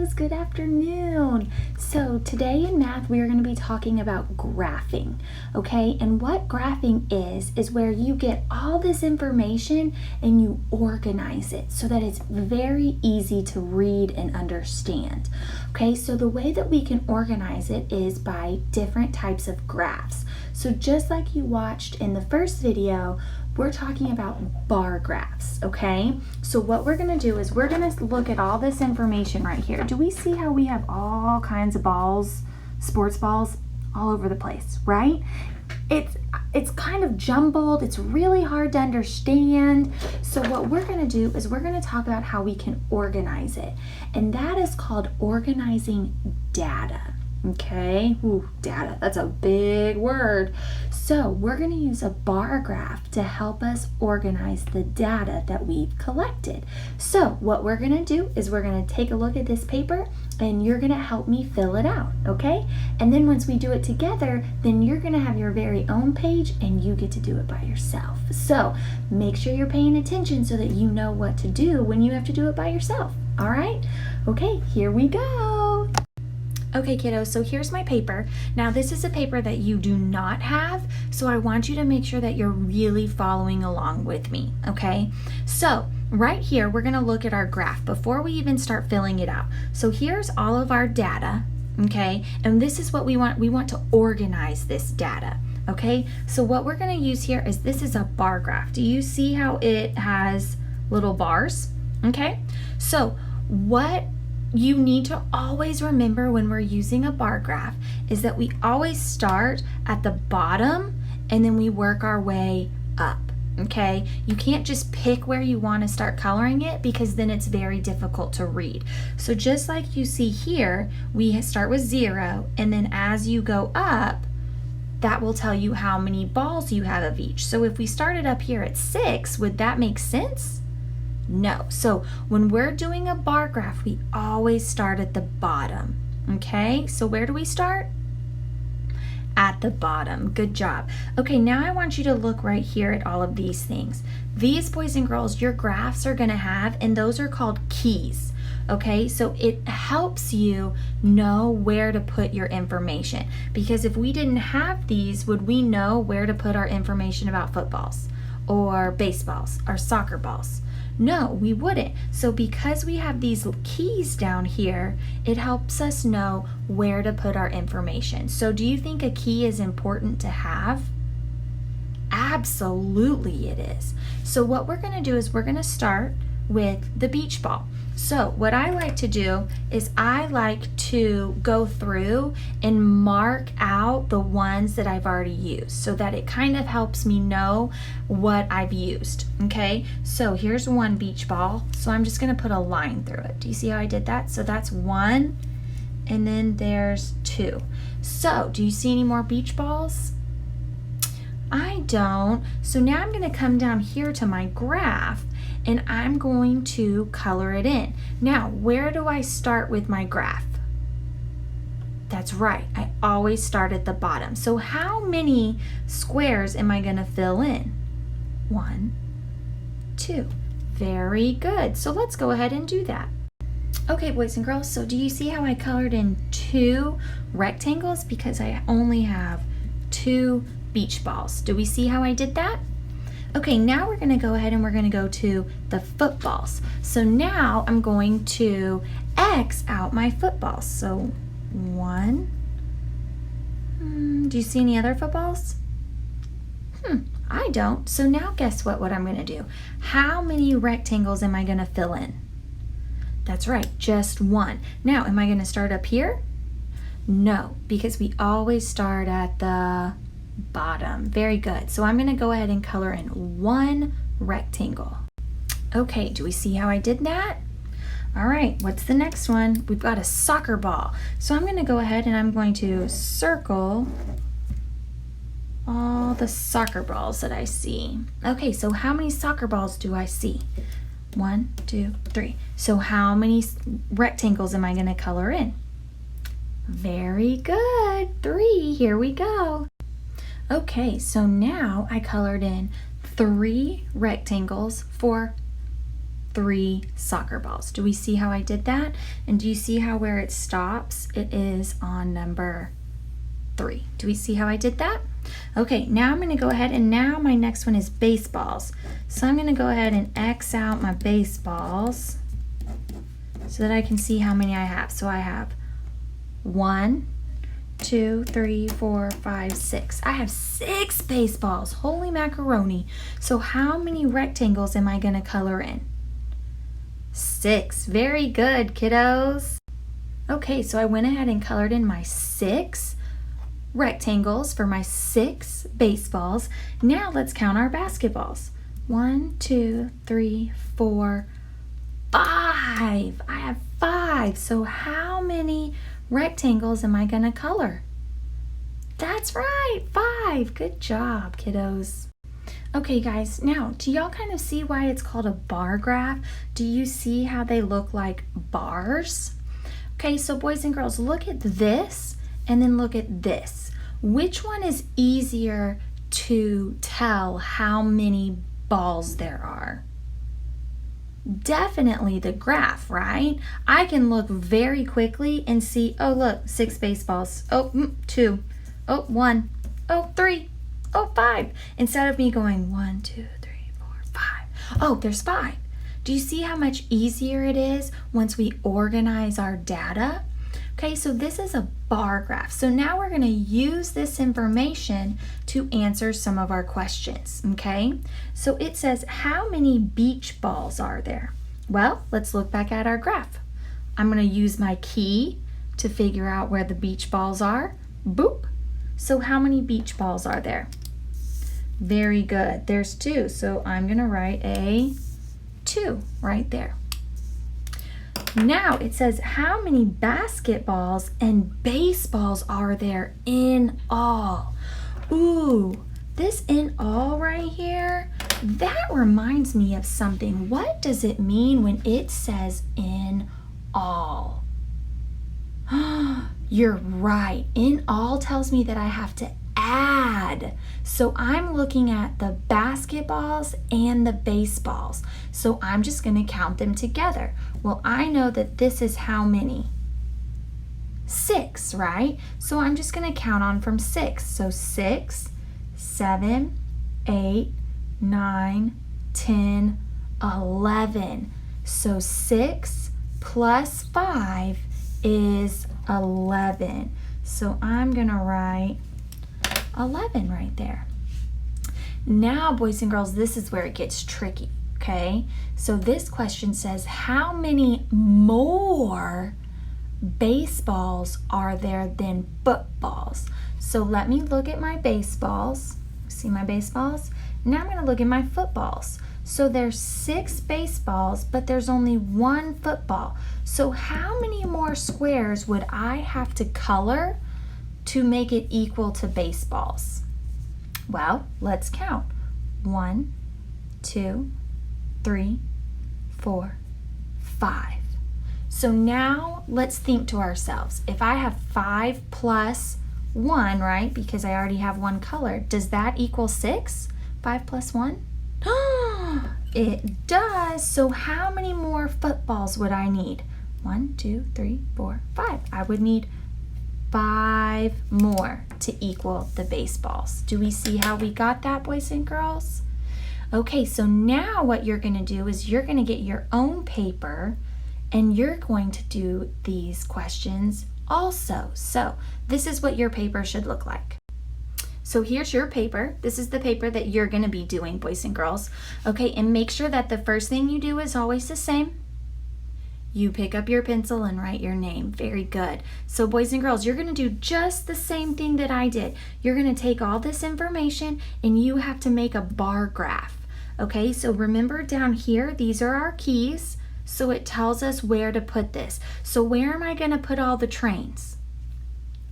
kiddos, good afternoon. So today in math we are going to be talking about graphing, okay? And what graphing is where you get all this information and you organize it so that it's very easy to read and understand. Okay, so the way that we can organize it is by different types of graphs. So just like you watched in the first video, we're talking about bar graphs, okay? So what we're gonna do is we're gonna look at all this information right here. Do we see how we have all kinds of balls, sports balls, all over the place, right? It's kind of jumbled, it's really hard to understand. So what we're gonna do is we're gonna talk about how we can organize it. And that is called organizing data. Okay, ooh, data, that's a big word. So we're going to use a bar graph to help us organize the data that we've collected. So what we're going to do is we're going to take a look at this paper and you're going to help me fill it out, okay? And then once we do it together, then you're going to have your very own page and you get to do it by yourself. So make sure you're paying attention so that you know what to do when you have to do it by yourself, all right? Okay, here we go. Okay, kiddos, so here's my paper. Now, this is a paper that you do not have, so I want you to make sure that you're really following along with me, okay? So, right here, we're gonna look at our graph before we even start filling it out. So here's all of our data, okay? And this is what we want. We want to organize this data, okay? So what we're gonna use here is this is a bar graph. Do you see how it has little bars, okay? So what you need to always remember when we're using a bar graph is that we always start at the bottom and then we work our way up, okay? You can't just pick where you want to start coloring it because then it's very difficult to read. So just like you see here, we start with 0 and then as you go up, that will tell you how many balls you have of each. So if we started up here at 6, would that make sense? No. So when we're doing a bar graph, we always start at the bottom, okay? So where do we start? At the bottom. Good job. Okay, now I want you to look right here at all of these things. These, boys and girls, your graphs are going to have, and those are called keys, okay? So it helps you know where to put your information, because if we didn't have these, would we know where to put our information about footballs or baseballs or soccer balls? No, we wouldn't. So because we have these keys down here, it helps us know where to put our information. So do you think a key is important to have? Absolutely it is. So what we're going to do is we're going to start with the beach ball. So what I like to do is I like to go through and mark out the ones that I've already used so that it kind of helps me know what I've used, okay? So here's one beach ball. So I'm just going to put a line through it. Do you see how I did that? So that's 1 and then there's 2. So do you see any more beach balls? I don't. So now I'm going to come down here to my graph and I'm going to color it in. Now, where do I start with my graph? That's right, I always start at the bottom. So how many squares am I going to fill in? 1, 2. Very good. So let's go ahead and do that. Okay, boys and girls, so do you see how I colored in 2 rectangles? Because I only have 2 beach balls. Do we see how I did that? Okay, now we're going to go ahead and we're going to go to the footballs. So now I'm going to X out my footballs. So 1. Do you see any other footballs? I don't. So now guess what I'm going to do? How many rectangles am I going to fill in? That's right, just 1. Now, am I going to start up here? No, because we always start at the bottom. Very good. So I'm going to go ahead and color in 1 rectangle. Okay, do we see how I did that? All right, what's the next one? We've got a soccer ball. So I'm going to go ahead and I'm going to circle all the soccer balls that I see. Okay, so how many soccer balls do I see? 1, 2, 3. So how many rectangles am I going to color in? Very good. 3. Here we go. Okay, so now I colored in 3 rectangles for 3 soccer balls. Do we see how I did that? And do you see how where it stops, it is on number 3? Do we see how I did that? Okay, now I'm going to go ahead and now my next one is baseballs. So I'm going to go ahead and X out my baseballs so that I can see how many I have. So I have 1, 2, 3, 4, 5, 6. I have 6 baseballs. Holy macaroni. So how many rectangles am I going to color in? 6. Very good, kiddos. Okay, so I went ahead and colored in my 6 rectangles for my 6 baseballs. Now let's count our basketballs. 1, 2, 3, 4, 5. I have 5. So how many rectangles am I going to color? That's right, 5. Good job, kiddos. Okay, guys, now do y'all kind of see why it's called a bar graph? Do you see how they look like bars? Okay, so boys and girls, look at this and then look at this. Which one is easier to tell how many balls there are? Definitely the graph, right? I can look very quickly and see, oh look, 6 baseballs. Oh, 2. Oh, 1. Oh, 3. Oh, 5. Instead of me going 1, 2, 3, 4, 5. Oh, there's 5. Do you see how much easier it is once we organize our data? Okay, so this is a bar graph. So now we're going to use this information to answer some of our questions, okay? So it says, how many beach balls are there? Well, let's look back at our graph. I'm going to use my key to figure out where the beach balls are. Boop. So how many beach balls are there? Very good. There's 2. So I'm going to write a 2 right there. Now it says, how many basketballs and baseballs are there in all? Ooh, this in all right here, that reminds me of something. What does it mean when it says in all? You're right. In all tells me that I have to add. So I'm looking at the basketballs and the baseballs. So I'm just going to count them together. Well, I know that this is how many? 6, right? So I'm just going to count on from 6. So 6, 7, 8, 9, 10, 11. So 6 plus 5 is 11. So I'm going to write 11 right there. Now, boys and girls, this is where it gets tricky, okay? So this question says, how many more baseballs are there than footballs? So let me look at my baseballs. See my baseballs? Now I'm going to look at my footballs. So there's 6 baseballs, but there's only 1 football. So how many more squares would I have to color to make it equal to baseballs? Well, let's count. 1, 2, 3, 4, 5. So now let's think to ourselves. If I have 5 plus 1, right, because I already have 1 color, does that equal 6? 5 plus 1? It does. So how many more footballs would I need? 1, 2, 3, 4, 5. I would need 5 more to equal the baseballs. Do we see how we got that, boys and girls? Okay, so now what you're going to do is you're going to get your own paper and you're going to do these questions also. So this is what your paper should look like. So here's your paper. This is the paper that you're going to be doing, boys and girls. Okay, and make sure that the first thing you do is always the same. You pick up your pencil and write your name. Very good. So boys and girls, you're going to do just the same thing that I did. You're going to take all this information and you have to make a bar graph. Okay, so remember down here, these are our keys. So it tells us where to put this. So where am I going to put all the trains?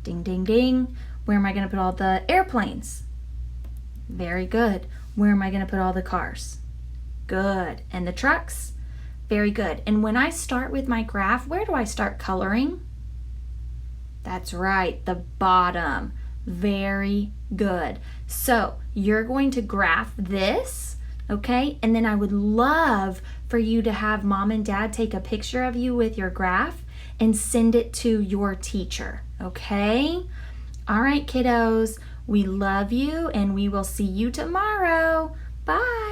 Ding, ding, ding. Where am I going to put all the airplanes? Very good. Where am I going to put all the cars? Good. And the trucks? Very good. And when I start with my graph, where do I start coloring? That's right, the bottom. Very good. So you're going to graph this Okay, and then I would love for you to have mom and dad take a picture of you with your graph and send it to your teacher. Okay? All right, kiddos, we love you and we will see you tomorrow. Bye.